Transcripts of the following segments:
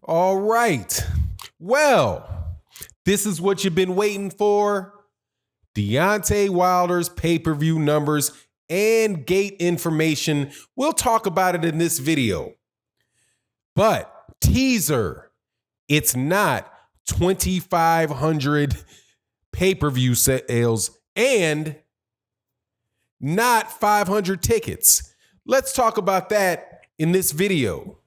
All right. Well, this is what you've been waiting for. Deontay Wilder's pay-per-view numbers and gate information. We'll talk about it in this video. But teaser, it's not 2,500 pay-per-view sales and not 500 tickets. Let's talk about that in this video.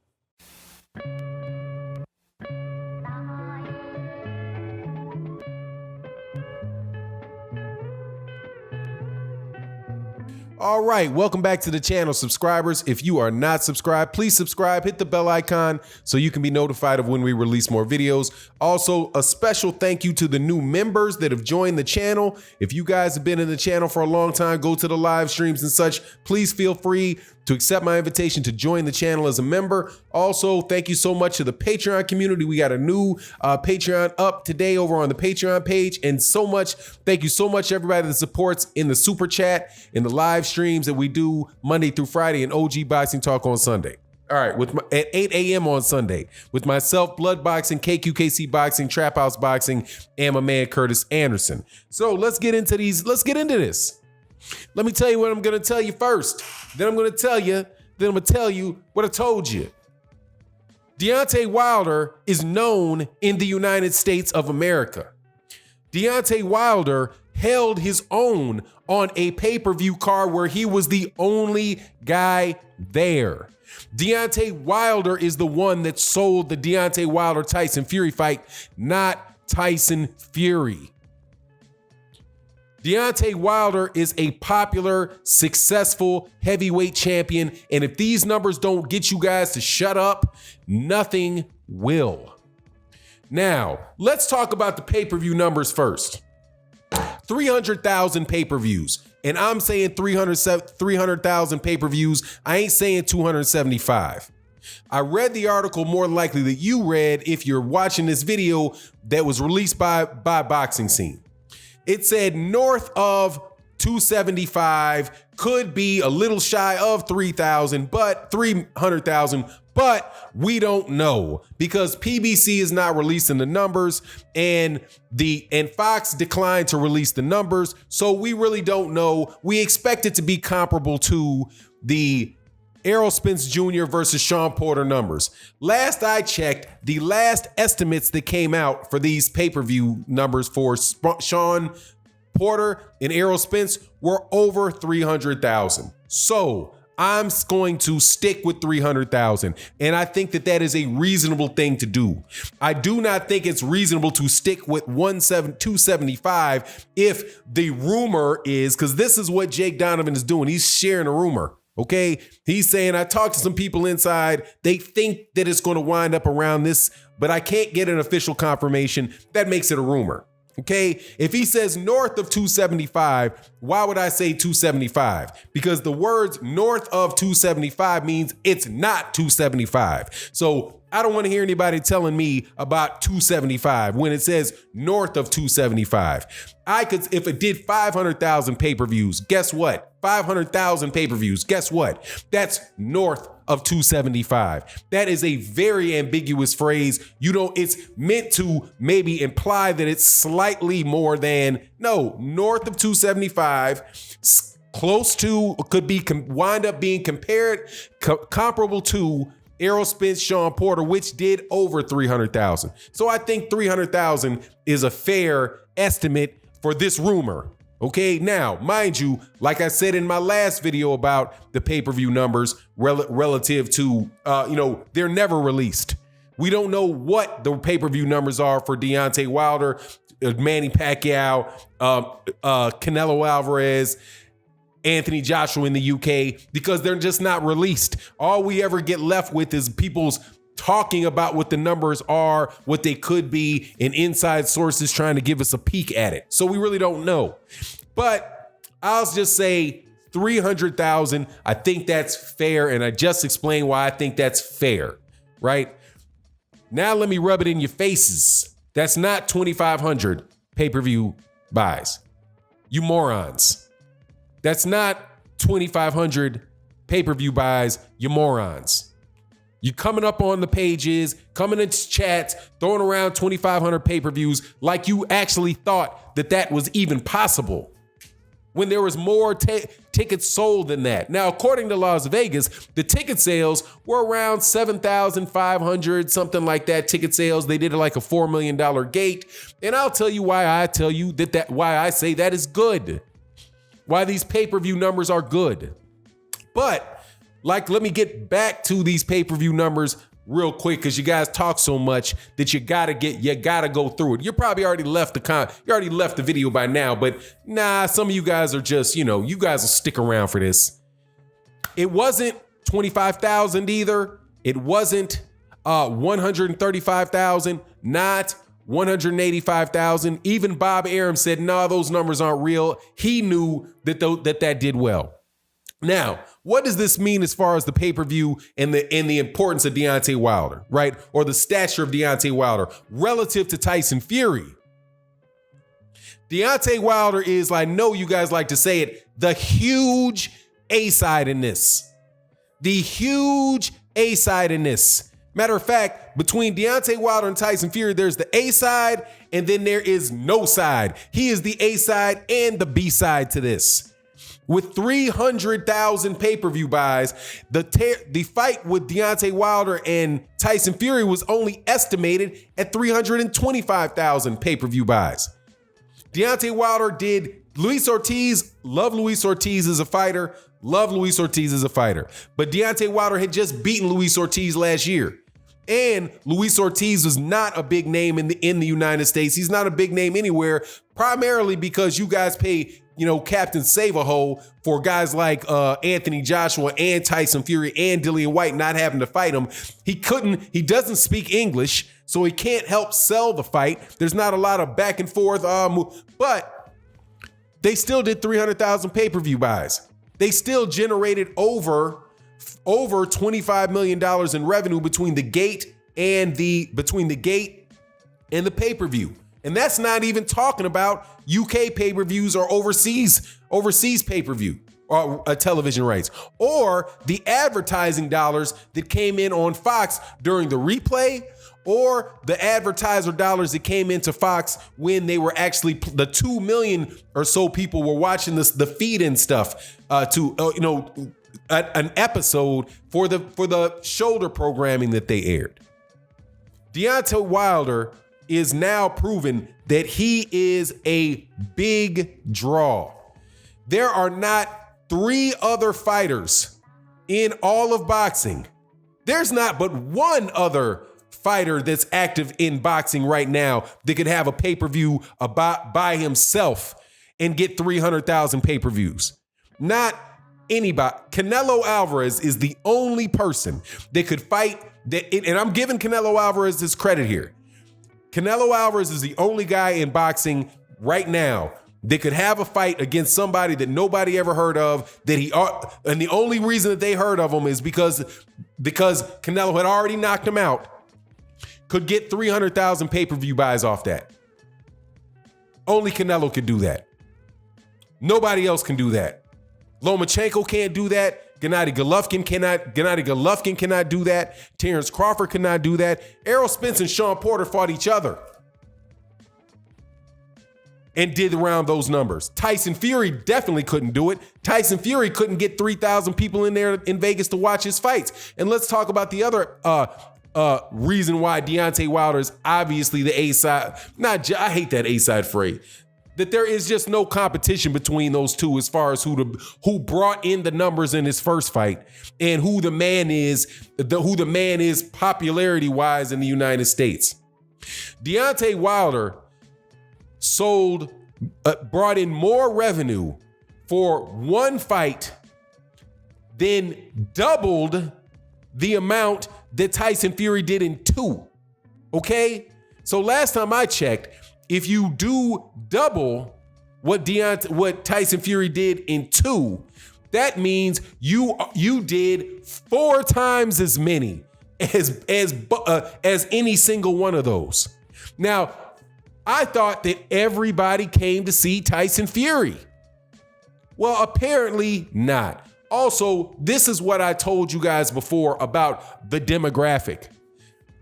All right, welcome back to the channel, subscribers. If you are not subscribed, please subscribe, hit the bell icon so you can be notified of when we release more videos. Also, a special thank you to the new members that have joined the channel. If you guys have been in the channel for a long time, go to the live streams and such, please feel free to accept my invitation to join the channel as a member. Also, thank you so much to the Patreon community. We got a new Patreon up today over on the Patreon page. And thank you so much everybody that supports in the super chat, in the live streams that we do Monday through Friday, and OG Boxing Talk on Sunday. All right, at 8 a.m. on Sunday with myself, Blood Boxing, KQKC Boxing, Trap House Boxing, and my man Curtis Anderson. So let's get into this. Let me tell you what I'm going to tell you first. Then I'm going to tell you what I told you. Deontay Wilder is known in the United States of America. Deontay Wilder held his own on a pay-per-view card where he was the only guy there. Deontay Wilder is the one that sold the Deontay Wilder-Tyson Fury fight, not Tyson Fury. Deontay Wilder is a popular, successful heavyweight champion, and if these numbers don't get you guys to shut up, nothing will. Now, let's talk about the pay-per-view numbers first. 300,000 pay-per-views, and I'm saying 300,000 pay-per-views. I ain't saying 275. I read the article more likely that you read if you're watching this video that was released by Boxing Scene. It said north of 275, could be a little shy of 3,000, but 300,000, but we don't know because PBC is not releasing the numbers and Fox declined to release the numbers. So we really don't know. We expect it to be comparable to the Errol Spence Jr. versus Sean Porter numbers. Last I checked, the last estimates that came out for these pay-per-view numbers for Sean Porter and Errol Spence were over 300,000. So I'm going to stick with 300,000. And I think that is a reasonable thing to do. I do not think it's reasonable to stick with 275 if the rumor is, because this is what Jake Donovan is doing. He's sharing a rumor. Okay, he's saying, I talked to some people inside. They think that it's going to wind up around this, but I can't get an official confirmation. That makes it a rumor. Okay, if he says north of 275, why would I say 275? Because the words north of 275 means it's not 275. So I don't want to hear anybody telling me about 275 when it says north of 275. If it did 500,000 pay-per-views, guess what? 500,000 pay-per-views, guess what? That's north of 275. That is a very ambiguous phrase. It's meant to maybe imply that it's slightly more than, no, north of 275, close to, wind up being comparable to Errol Spence, Sean Porter, which did over 300,000. So I think 300,000 is a fair estimate for this rumor. Okay, now, mind you, like I said in my last video about the pay-per-view numbers relative to, they're never released. We don't know what the pay-per-view numbers are for Deontay Wilder, Manny Pacquiao, Canelo Alvarez, Anthony Joshua in the UK, because they're just not released. All we ever get left with is people's talking about what the numbers are, what they could be, and inside sources trying to give us a peek at it. So we really don't know. But I'll just say 300,000. I think that's fair. And I just explained why I think that's fair, right? Now let me rub it in your faces. That's not 2,500 pay-per-view buys. You morons. That's not 2,500 pay-per-view buys. You morons. You coming up on the pages, coming into chats, throwing around 2,500 pay-per-views like you actually thought that that was even possible when there was more tickets sold than that. Now, according to Las Vegas, the ticket sales were around 7,500, something like that, ticket sales. They did like a $4 million gate. And I'll tell you why why I say that is good, why these pay-per-view numbers are good. But let me get back to these pay-per-view numbers real quick, because you guys talk so much that you gotta go through it. You probably already left the video by now, but nah, some of you guys are just, you guys will stick around for this. It wasn't 25,000 either. It wasn't 135,000, not 185,000. Even Bob Arum said, nah, those numbers aren't real. He knew that did well. Now, what does this mean as far as the pay-per-view and the importance of Deontay Wilder, right? Or the stature of Deontay Wilder relative to Tyson Fury? Deontay Wilder is, I know you guys like to say it, the huge A-side in this. The huge A-side in this. Matter of fact, between Deontay Wilder and Tyson Fury, there's the A-side and then there is no side. He is the A-side and the B-side to this. With 300,000 pay-per-view buys, the fight with Deontay Wilder and Tyson Fury was only estimated at 325,000 pay-per-view buys. Deontay Wilder did Luis Ortiz, love Luis Ortiz as a fighter, but Deontay Wilder had just beaten Luis Ortiz last year. And Luis Ortiz was not a big name in the United States. He's not a big name anywhere, primarily because you guys pay, Captain Save-A-Hole for guys like Anthony Joshua and Tyson Fury and Dillian White not having to fight him. He doesn't speak English, so he can't help sell the fight. There's not a lot of back and forth, but they still did 300,000 pay-per-view buys. They still generated over $25 million in revenue between the gate and the pay-per-view. And that's not even talking about UK pay-per-views or overseas pay-per-view or television rights, or the advertising dollars that came in on Fox during the replay, or the advertiser dollars that came into Fox when they were actually the 2 million or so people were watching the feed and stuff an episode for the shoulder programming that they aired. Deontay Wilder is now proven that he is a big draw. There are not 3 other fighters in all of boxing. There's not but one other fighter that's active in boxing right now that could have a pay-per-view by himself and get 300,000 pay-per-views. Not anybody. Canelo Alvarez is the only person that could fight that, and I'm giving Canelo Alvarez his credit here. Canelo Alvarez is the only guy in boxing right now that could have a fight against somebody that nobody ever heard of, and the only reason that they heard of him is because Canelo had already knocked him out, could get 300,000 pay-per-view buys off that. Only Canelo could do that. Nobody else can do that. Lomachenko can't do that. Gennady Golovkin cannot do that. Terrence Crawford cannot do that. Errol Spence and Sean Porter fought each other and did around those numbers. Tyson Fury definitely couldn't do it. Tyson Fury couldn't get 3,000 people in there in Vegas to watch his fights. And let's talk about the other reason why Deontay Wilder is obviously the A-side. I hate that A-side phrase. That there is just no competition between those two as far as who brought in the numbers in his first fight and who the man is popularity-wise in the United States. Deontay Wilder brought in more revenue for one fight than doubled the amount that Tyson Fury did in 2. Okay? So last time I checked, if you do double what Tyson Fury did in 2, that means you did 4 times as many as any single one of those. Now, I thought that everybody came to see Tyson Fury. Well, apparently not. Also, this is what I told you guys before about the demographic.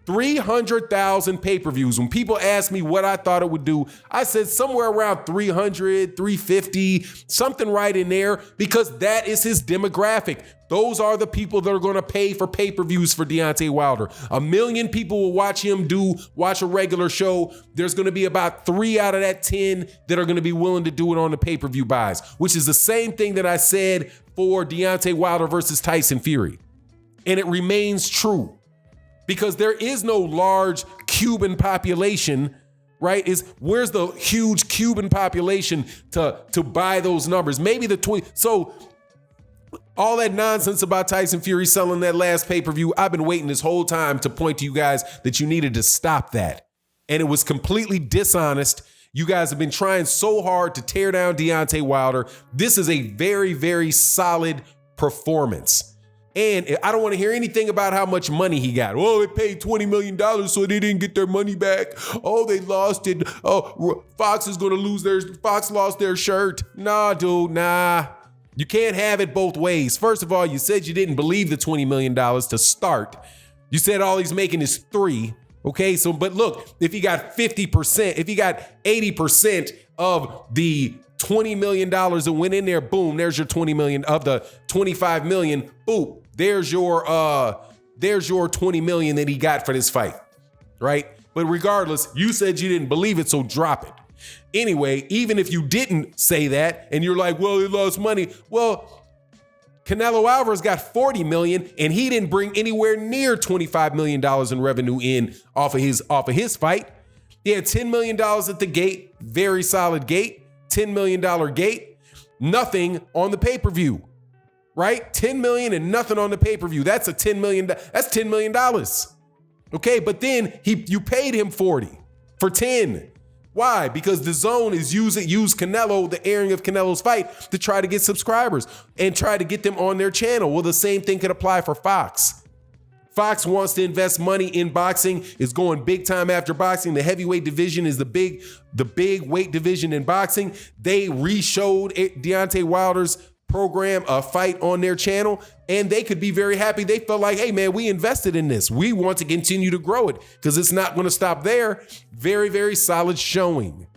300,000 pay-per-views. When people ask me what I thought it would do, I said somewhere around 300, 350, something right in there, because that is his demographic. Those are the people that are going to pay for pay-per-views for Deontay Wilder. 1 million people will watch a regular show. There's going to be about 3 out of that 10 that are going to be willing to do it on the pay-per-view buys, which is the same thing that I said for Deontay Wilder versus Tyson Fury. And it remains true. Because there is no large Cuban population, right? Where's the huge Cuban population to buy those numbers? Maybe the 20. So all that nonsense about Tyson Fury selling that last pay-per-view, I've been waiting this whole time to point to you guys that you needed to stop that. And it was completely dishonest. You guys have been trying so hard to tear down Deontay Wilder. This is a very, very solid performance. And I don't want to hear anything about how much money he got. Oh, they paid $20 million, so they didn't get their money back. Oh, they lost it. Oh, Fox is going to lose Fox lost their shirt. Nah, dude, nah. You can't have it both ways. First of all, you said you didn't believe the $20 million to start. You said all he's making is 3. Okay, so, but look, if he got 50%, if he got 80% of the $20 million that went in there, boom, there's your 20 million of the 25 million, boom. There's your 20 million that he got for this fight, right? But regardless, you said you didn't believe it, so drop it. Anyway, even if you didn't say that and you're like, well, he lost money. Well, Canelo Alvarez got 40 million and he didn't bring anywhere near $25 million in revenue in off of his fight. He had $10 million at the gate, very solid gate, $10 million gate, nothing on the pay-per-view. Right? 10 million and nothing on the pay-per-view. That's $10 million. Okay, but then you paid him 40 for 10. Why? Because the zone is used Canelo, the airing of Canelo's fight, to try to get subscribers and try to get them on their channel. Well, the same thing could apply for Fox. Fox wants to invest money in boxing, is going big time after boxing. The heavyweight division is the big weight division in boxing. They re-showed Deontay Wilder's program, a fight on their channel, and they could be very happy. They felt like, hey man, we invested in this. We want to continue to grow it because it's not going to stop there. Very, very solid showing.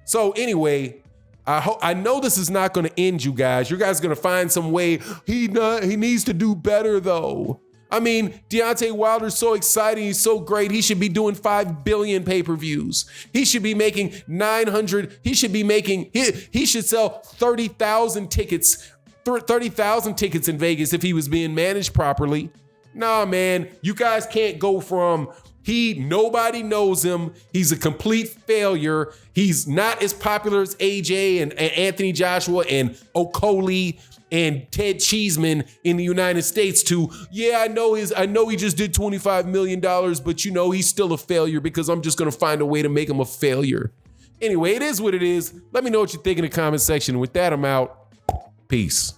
So anyway, I know this is not going to end you guys. You guys are going to find some way. He needs to do better though. I mean, Deontay Wilder's so exciting. He's so great. He should be doing 5 billion pay-per-views. He should be making 900. He should sell 30,000 tickets, 30,000 tickets in Vegas if he was being managed properly. Nah, man, you guys can't go from nobody knows him. He's a complete failure. He's not as popular as AJ and Anthony Joshua and Okoli and Ted Cheeseman in the United States to, yeah, I know he just did $25 million, but he's still a failure because I'm just gonna find a way to make him a failure. Anyway, it is what it is. Let me know what you think in the comment section. With that, I'm out. Peace.